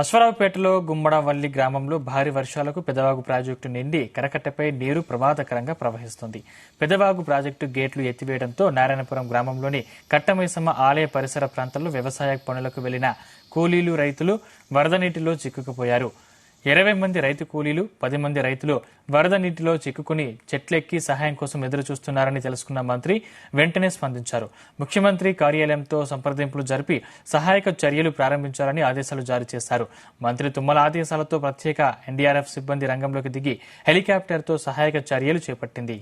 అశ్వరావుపేటలో గుమ్మడవల్లి గ్రామంలో భారీ వర్షాలకు పెదవాగు ప్రాజెక్టు నిండి కరకట్టపై నీరు ప్రమాదకరంగా ప్రవహిస్తుంది. పెదవాగు ప్రాజెక్టు గేట్లు ఎత్తివేయడంతో నారాయణపురం గ్రామంలోని కట్టమైసమ్మ ఆలయ పరిసర ప్రాంతాల్లో వ్యవసాయ పనులకు వెళ్లిన కూలీలు రైతులు వరద నీటిలో చిక్కుకుపోయారు. 20 మంది రైతు కూలీలు 10 మంది రైతులు వరద నీటిలో చిక్కుకుని చెట్లెక్కి సహాయం కోసం ఎదురు చూస్తున్నారని తెలుసుకున్న మంత్రి వెంటనే స్పందించారు. ముఖ్యమంత్రి కార్యాలయంతో సంప్రదింపులు జరిపి సహాయక చర్యలు ప్రారంభించాలని ఆదేశాలు జారీ చేశారు. మంత్రి తుమ్మల ఆదేశాలతో ప్రత్యేక ఎన్డీఆర్ఎఫ్ సిబ్బంది రంగంలోకి దిగి హెలికాప్టర్తో సహాయక చర్యలు చేపట్టింది.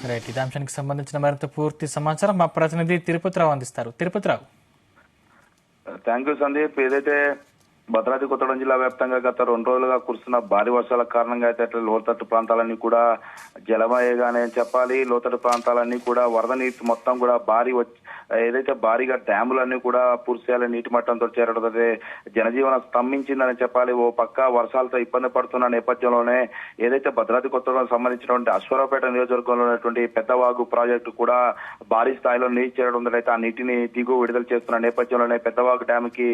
రైట్, ఇదే అంశానికి సంబంధించిన మరింత పూర్తి సమాచారం మా ప్రతినిధి తిరుపతిరావు అందిస్తారు. తిరుపతిరావు. Thank you Sandeep. ఏదైతే భద్రాద్రి కొత్తగూడెం జిల్లా వ్యాప్తంగా గత 2 రోజులుగా కురుస్తున్న భారీ వర్షాల కారణంగా అయితే అట్లా లోతట్టు ప్రాంతాలన్నీ కూడా జలమయగానే చెప్పాలి. లోతట్టు ప్రాంతాలన్నీ కూడా వరద నీటి మొత్తం కూడా ఏదైతే భారీగా డ్యాములన్నీ కూడా పూర్తిచేయాలి నీటి మట్టంతో చేరడంతో జనజీవనం స్తంభించిందని చెప్పాలి. ఓ పక్క వర్షాలతో ఇబ్బంది పడుతున్న నేపథ్యంలోనే ఏదైతే భద్రాద్రి కొత్తగూడెం సంబంధించినటువంటి అశ్వరావుపేట నియోజకవర్గంలో ఉన్నటువంటి పెద్దవాగు ప్రాజెక్టు కూడా భారీ స్థాయిలో నీరు చేరడంతో అయితే ఆ నీటిని దిగువ విడుదల చేస్తున్న నేపథ్యంలోనే పెద్దవాగు డ్యాముకి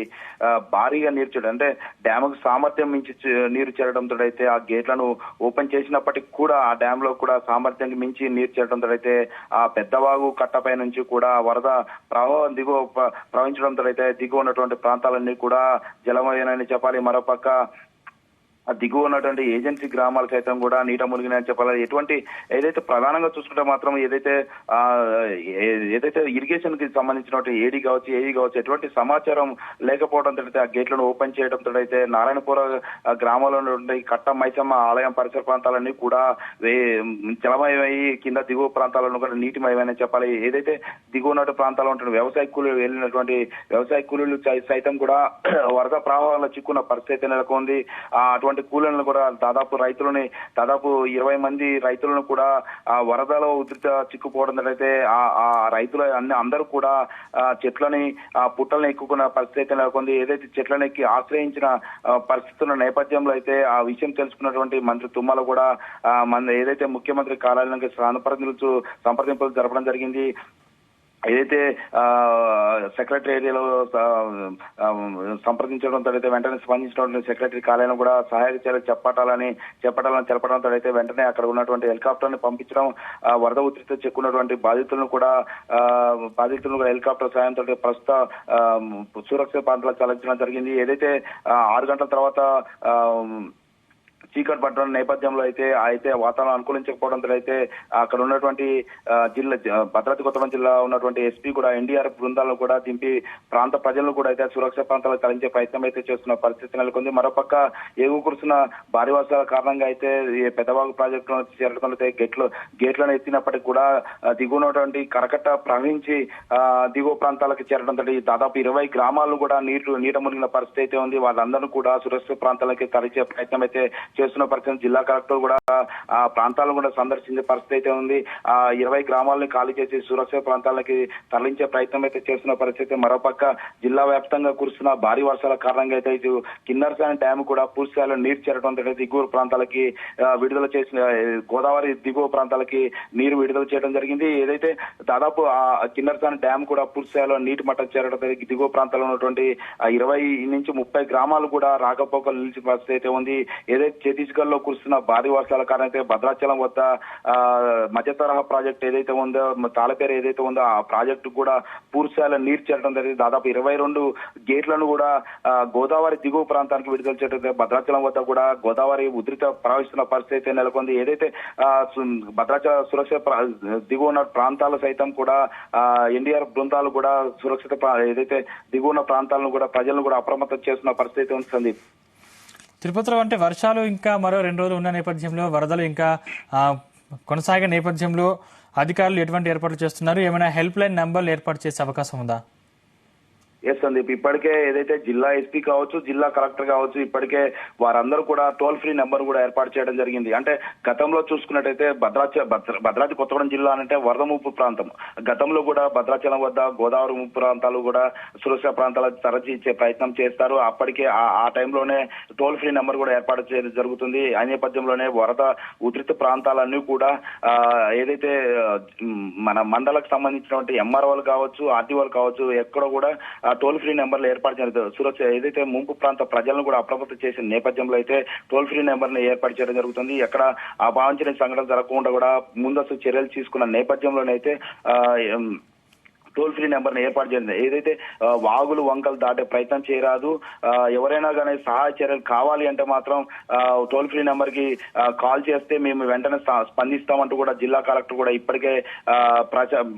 భారీగా నీరు చేరడం అంటే డ్యాముకు సామర్థ్యం మించి నీరు చేరడంతో అయితే ఆ గేట్లను ఓపెన్ చేసినప్పటికీ కూడా ఆ డ్యామ్ లో కూడా సామర్థ్యానికి మించి నీరు చేరడంతో అయితే ఆ పెద్దవాగు కట్టపై నుంచి కూడా వరద ప్రవాహం దిగువ ప్రవహించడంతో అయితే దిగువ ఉన్నటువంటి ప్రాంతాలన్నీ కూడా జలమయనని చెప్పాలి. మరోపక్క దిగువ ఉన్నటువంటి ఏజెన్సీ గ్రామాలు సైతం కూడా నీట మునిగినాయని చెప్పాలి. ఏదైతే ప్రధానంగా చూసుకుంటే మాత్రం ఏదైతే ఇరిగేషన్ కి సంబంధించినటువంటి ఏడీ కావచ్చు ఎటువంటి సమాచారం లేకపోవడంతో అయితే ఆ గేట్లను ఓపెన్ చేయడంతో అయితే నారాయణపుర గ్రామంలో ఉన్నటువంటి కట్ట మైసమ్మ ఆలయం పరిసర ప్రాంతాలన్నీ కూడా జలమయమై కింద దిగువ ప్రాంతాలను కూడా నీటిమయమని చెప్పాలి. ఏదైతే దిగువ ఉన్న ప్రాంతాల్లో ఉంటున్న వ్యవసాయ కూలీలు వెళ్ళినటువంటి వ్యవసాయ కూలీలు సైతం కూడా వరద ప్రవాహంలో చిక్కున్న పరిస్థితి నెలకొంది. అటువంటి కూలీలను కూడా దాదాపు 20 మంది రైతులను కూడా ఆ వరదలో ఉధృత చిక్కుపోవడం అయితే ఆ రైతులు అందరూ కూడా చెట్లని పుట్టలను ఎక్కుకున్న పరిస్థితి నెలకొంది. ఏదైతే చెట్లను ఎక్కి ఆశ్రయించిన పరిస్థితుల నేపథ్యంలో అయితే ఆ విషయం తెలుసుకున్నటువంటి మంత్రి తుమ్మల కూడా ఏదైతే ముఖ్యమంత్రి కార్యాలయానికి సంప్రదింపులు జరపడం జరిగింది. ఏదైతే సెక్రటరీ ఏరియాలో సంప్రదించడంతో అయితే వెంటనే స్పందించినటువంటి సెక్రటరీ కార్యాలయం కూడా సహాయక చర్యలు చెప్పాలని తెలపడంతో అయితే వెంటనే అక్కడ ఉన్నటువంటి హెలికాప్టర్ ని పంపించడం, వరద ఉధృతి చెక్కున్నటువంటి బాధితులను కూడా హెలికాప్టర్ సాయంతో ప్రస్తుత సురక్షిత ప్రాంతాలకు తరలించడం జరిగింది. ఏదైతే 6 గంటల తర్వాత చీకటి పట్టడం నేపథ్యంలో అయితే వాతావరణం అనుకూలించకపోవడంతో అయితే అక్కడ ఉన్నటువంటి భద్రాద్రి కొత్తగూడెం జిల్లా ఉన్నటువంటి ఎస్పీ కూడా ఎన్డీఆర్ఎఫ్ బృందాలను కూడా దింపి ప్రాంత ప్రజలను కూడా అయితే సురక్షిత ప్రాంతాలకు తరలించే ప్రయత్నం అయితే చేస్తున్న పరిస్థితి నెలకొంది. మరోపక్క ఎగువ కురుస్తున్న భారీ వర్షాల కారణంగా అయితే పెద్దవాగు ప్రాజెక్టు చేరడంతో గేట్లను ఎత్తినప్పటికీ కూడా దిగువ ఉన్నటువంటి కరకట్ట ప్రవహించి దిగువ ప్రాంతాలకు చేరడంతో దాదాపు 20 గ్రామాలను కూడా నీట మునిగిన పరిస్థితి అయితే ఉంది. వాళ్ళందరూ కూడా సురక్షిత ప్రాంతాలకి తరలించే ప్రయత్నం అయితే చేస్తున్న పరిస్థితి. జిల్లా కలెక్టర్ కూడా ఆ ప్రాంతాలను కూడా సందర్శించే పరిస్థితి అయితే ఉంది. ఆ 20 గ్రామాలను ఖాళీ చేసి సురక్షిత ప్రాంతాలకి తరలించే ప్రయత్నం అయితే చేస్తున్న పరిస్థితి. మరోపక్క జిల్లా వ్యాప్తంగా కురుస్తున్న భారీ వర్షాల కారణంగా అయితే ఇటు కిన్నెరసాని డ్యామ్ కూడా పూర్తి స్థాయిలో నీరు చేరడంతో దిగువ ప్రాంతాలకి విడుదల చేసిన గోదావరి దిగువ ప్రాంతాలకి నీరు విడుదల చేయడం జరిగింది. ఏదైతే దాదాపు ఆ కిన్నెరసాని డ్యామ్ కూడా పూర్తి స్థాయిలో నీటి మట్టం చేరడంతో దిగువ ప్రాంతాల్లో ఉన్నటువంటి 20 నుంచి 30 గ్రామాలు కూడా రాకపోకలు నిలిచిన పరిస్థితి అయితే ఉంది. ఏదైతే ఛత్తీస్గఢ్ లో కురుస్తున్న భారీ వర్షాల కారణంగా అయితే భద్రాచలం వద్ద మధ్య తరహా ప్రాజెక్ట్ ఏదైతే ఉందో తాళపేరు ఏదైతే ఉందో ఆ ప్రాజెక్టు కూడా పూర్తిస్థాయిలో నీరు చేరడం జరిగింది. దాదాపు 22 గేట్లను కూడా గోదావరి దిగువ ప్రాంతానికి విడుదల చేయడం. భద్రాచలం వద్ద కూడా గోదావరి ఉధృత ప్రవహిస్తున్న పరిస్థితి నెలకొంది. ఏదైతే భద్రాచల సురక్షిత దిగువ ఉన్న ప్రాంతాలు సైతం కూడా ఎన్డీఆర్ఎఫ్ బృందాలు కూడా సురక్షిత ఏదైతే దిగువ ఉన్న ప్రాంతాలను కూడా ప్రజలను కూడా అప్రమత్తం చేస్తున్న పరిస్థితి ఉంది. తిరుపతిలో అంటే వర్షాలు ఇంకా మరో 2 రోజులు ఉన్న నేపథ్యంలో వరదలు ఇంకా కొనసాగే నేపథ్యంలో అధికారులు ఎటువంటి ఏర్పాట్లు చేస్తున్నారు? ఏమైనా హెల్ప్ లైన్ నంబర్లు ఏర్పాటు చేసే అవకాశం ఉందా? ఎస్ సందీప్, ఇప్పటికే ఏదైతే జిల్లా ఎస్పీ కావచ్చు, జిల్లా కలెక్టర్ కావచ్చు, ఇప్పటికే వారందరూ కూడా టోల్ ఫ్రీ నెంబర్ కూడా ఏర్పాటు చేయడం జరిగింది. అంటే గతంలో చూసుకున్నట్టయితే భద్రాద్రి కొత్తగూడెం జిల్లా అంటే వరద ముప్పు ప్రాంతం. గతంలో కూడా భద్రాచలం వద్ద గోదావరి ముప్పు ప్రాంతాలు కూడా సురక్షిత ప్రాంతాలకు తరచి ఇచ్చే ప్రయత్నం చేస్తారు. అప్పటికే ఆ టైంలోనే టోల్ ఫ్రీ నెంబర్ కూడా ఏర్పాటు చేయడం జరుగుతుంది. ఆ నేపథ్యంలోనే వరద ఉధృత ప్రాంతాలన్నీ కూడా ఏదైతే మన మండలకు సంబంధించినటువంటి ఎంఆర్ఓలు కావచ్చు, ఆర్టీఓలు కావచ్చు, ఎక్కడ కూడా టోల్ ఫ్రీ నెంబర్లు ఏర్పాటు చేయడం సురక్ష ఏదైతే ముంపు ప్రాంత ప్రజలను కూడా అప్రమత్తం చేసిన నేపథ్యంలో అయితే టోల్ ఫ్రీ నెంబర్ ని ఏర్పాటు చేయడం జరుగుతుంది. ఎక్కడ అవాంఛనీయ సంఘటన జరగకుండా కూడా ముందస్తు చర్యలు తీసుకున్న నేపథ్యంలోనైతే టోల్ ఫ్రీ నెంబర్ ని ఏర్పాటు చేయండి. ఏదైతే వాగులు వంకలు దాటే ప్రయత్నం చేయరాదు, ఎవరైనా కానీ సహాయ చర్యలు కావాలి అంటే మాత్రం టోల్ ఫ్రీ నెంబర్ కి కాల్ చేస్తే మేము వెంటనే స్పందిస్తామంటూ కూడా జిల్లా కలెక్టర్ కూడా ఇప్పటికే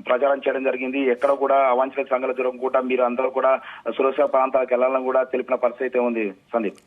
ప్రచారం చేయడం జరిగింది. ఎక్కడ కూడా అవాంఛనీయ సంఘటనలు జరగకుండా మీరు అందరూ కూడా సురక్షిత ప్రాంతాలకు వెళ్లాలని కూడా తెలిపిన పరిస్థితి ఉంది. సందీప్.